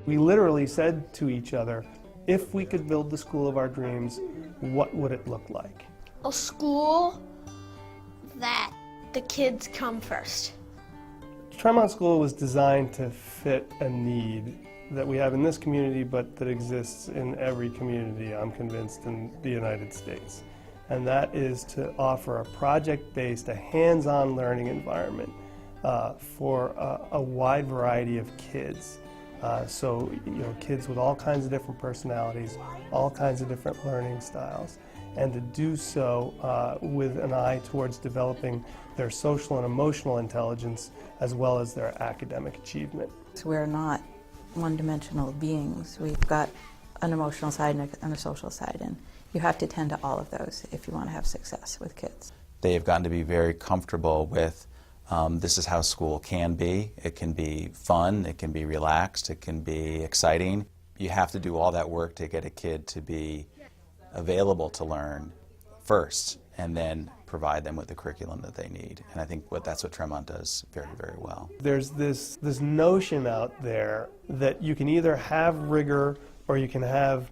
We literally said to each other, if we could build the school of our dreams, what would it look like? A school that the kids come first. Tremont School was designed to fit a need that we have in this community, but that exists in every community, I'm convinced, in the United States. And that is to offer a project-based, a hands-on learning environment for a wide variety of kids. So, kids with all kinds of different personalities, all kinds of different learning styles, and to do so with an eye towards developing their social and emotional intelligence as well as their academic achievement. We're not one-dimensional beings. We've got an emotional side and a social side, and you have to tend to all of those if you want to have success with kids. They have gotten to be very comfortable with this is how school can be. It can be fun, it can be relaxed, it can be exciting. You have to do all that work to get a kid to be available to learn first, and then provide them with the curriculum that they need. And I think that's what Tremont does very, very well. There's this notion out there that you can either have rigor or you can have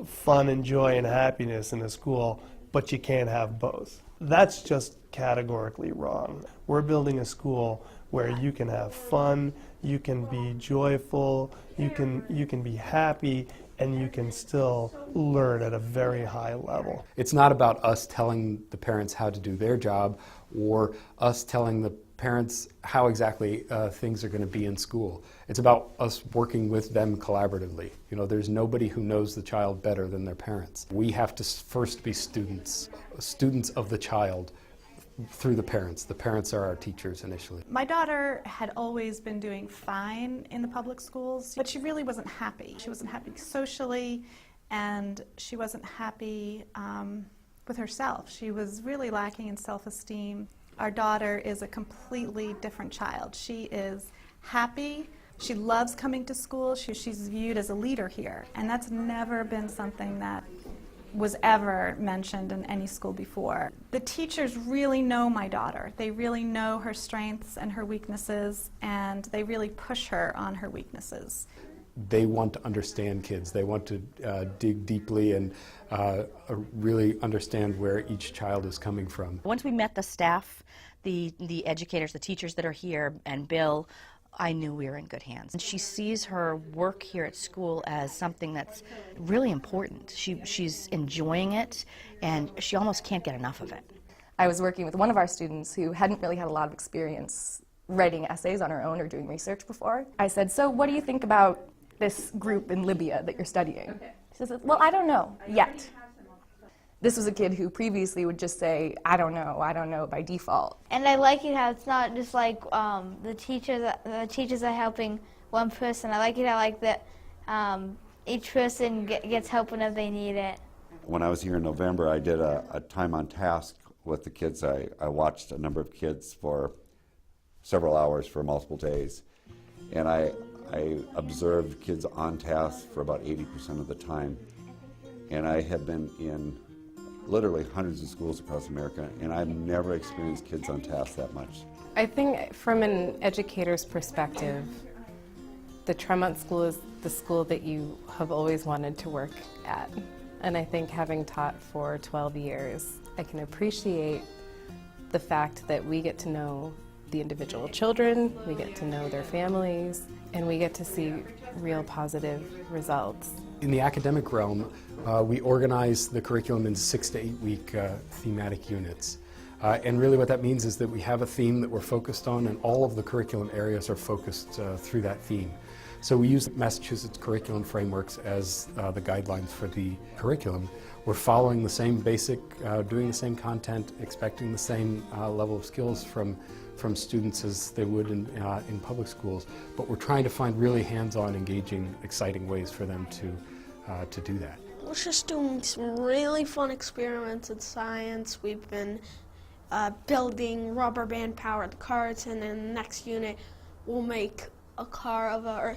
fun and joy and happiness in a school, but you can't have both. That's just categorically wrong. We're building a school where you can have fun, you can be joyful, you can be happy, and you can still learn at a very high level. It's not about us telling the parents how to do their job or us telling the parents how exactly things are going to be in school. It's about us working with them collaboratively. There's nobody who knows the child better than their parents. We have to first be students of the child through the parents. The parents are our teachers initially. My daughter had always been doing fine in the public schools, but she really wasn't happy. She wasn't happy socially, and she wasn't happy with herself. She was really lacking in self-esteem. Our daughter is a completely different child. She is happy. She loves coming to school. She's viewed as a leader here, and that's never been something that was ever mentioned in any school before. The teachers really know my daughter. They really know her strengths and her weaknesses, and they really push her on her weaknesses. They want to understand kids. They want to dig deeply and really understand where each child is coming from. Once we met the staff, the educators, the teachers that are here, and Bill, I knew we were in good hands. And she sees her work here at school as something that's really important. She's enjoying it, and she almost can't get enough of it. I was working with one of our students who hadn't really had a lot of experience writing essays on her own or doing research before. I said, so what do you think about this group in Libya that you're studying? Okay. She says, well, I don't know yet. This was a kid who previously would just say, I don't know by default. And I like it how it's not just like the teachers are helping one person. I like it how that each person gets help whenever they need it. When I was here in November, I did a time on task with the kids. I watched a number of kids for several hours for multiple days. And I observed kids on task for about 80% of the time. And I have been in literally hundreds of schools across America, and I've never experienced kids on task that much. I think from an educator's perspective, the Tremont School is the school that you have always wanted to work at. And I think having taught for 12 years, I can appreciate the fact that we get to know the individual children, we get to know their families, and we get to see real positive results. In the academic realm, we organize the curriculum in 6 to 8 week thematic units. And really what that means is that we have a theme that we're focused on, and all of the curriculum areas are focused through that theme. So we use Massachusetts curriculum frameworks as the guidelines for the curriculum. We're following the same basic, doing the same content, expecting the same level of skills from students as they would in public schools, but we're trying to find really hands-on, engaging, exciting ways for them to do that. We're just doing some really fun experiments in science. We've been building rubber band powered cars, and in the next unit we'll make a car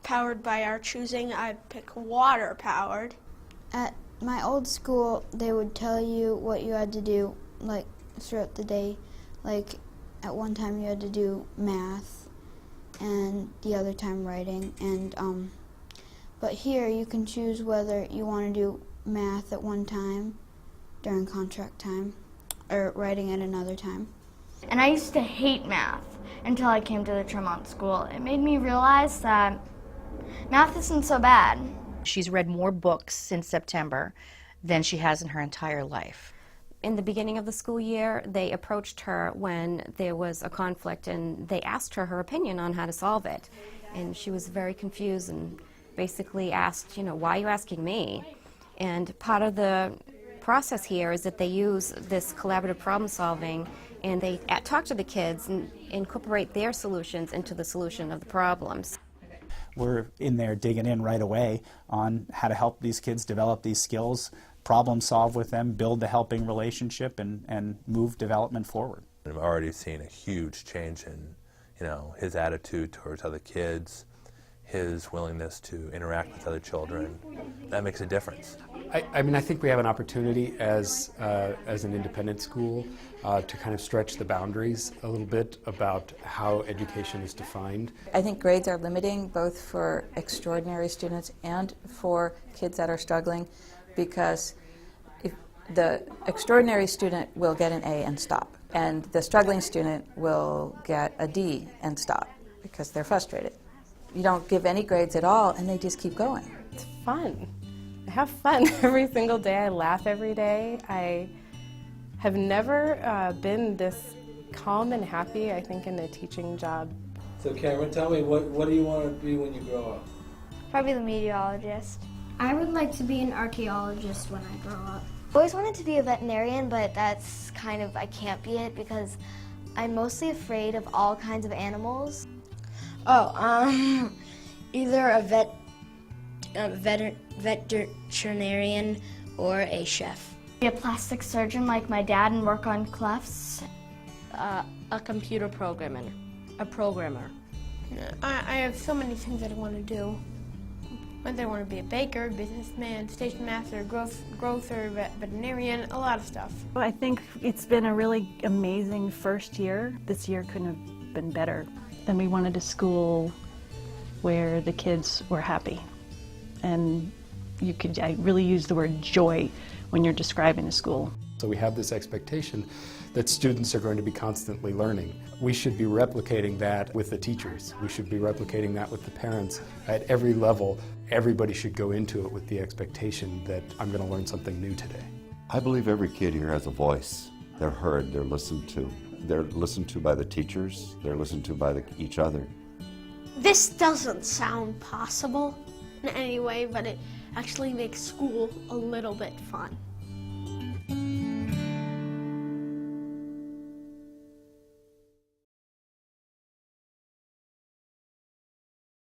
powered by our choosing. I'd pick water powered. At my old school, they would tell you what you had to do throughout the day. At one time you had to do math, and the other time writing, and But here you can choose whether you want to do math at one time during contract time or writing at another time. And I used to hate math until I came to the Tremont School. It made me realize that math isn't so bad. She's read more books since September than she has in her entire life. In the beginning of the school year, they approached her when there was a conflict and they asked her her opinion on how to solve it. And she was very confused and basically asked, why are you asking me? And part of the process here is that they use this collaborative problem solving and they talk to the kids and incorporate their solutions into the solution of the problems. We're in there digging in right away on how to help these kids develop these skills, problem solve with them, build the helping relationship, and move development forward. I've already seen a huge change in, his attitude towards other kids, his willingness to interact with other children. That makes a difference. I think we have an opportunity as an independent school to kind of stretch the boundaries a little bit about how education is defined. I think grades are limiting both for extraordinary students and for kids that are struggling, because if the extraordinary student will get an A and stop, and the struggling student will get a D and stop because they're frustrated. You don't give any grades at all and they just keep going. It's fun. I have fun every single day. I laugh every day. I have never been this calm and happy, I think, in a teaching job. So Cameron, tell me, what do you want to be when you grow up? Probably the meteorologist. I would like to be an archaeologist when I grow up. I always wanted to be a veterinarian, but that's I can't be it because I'm mostly afraid of all kinds of animals. Either a veterinarian or a chef. Be a plastic surgeon like my dad and work on clefts. A computer programmer. A programmer. I have so many things that I want to do. Whether I want to be a baker, businessman, station master, grocer, veterinarian, a lot of stuff. I think it's been a really amazing first year. This year couldn't have been better. And we wanted a school where the kids were happy. And I really use the word joy when you're describing a school. So we have this expectation that students are going to be constantly learning. We should be replicating that with the teachers. We should be replicating that with the parents. At every level, everybody should go into it with the expectation that I'm going to learn something new today. I believe every kid here has a voice. They're heard, they're listened to. They're listened to by the teachers, they're listened to by each other. This doesn't sound possible in any way, but it actually makes school a little bit fun.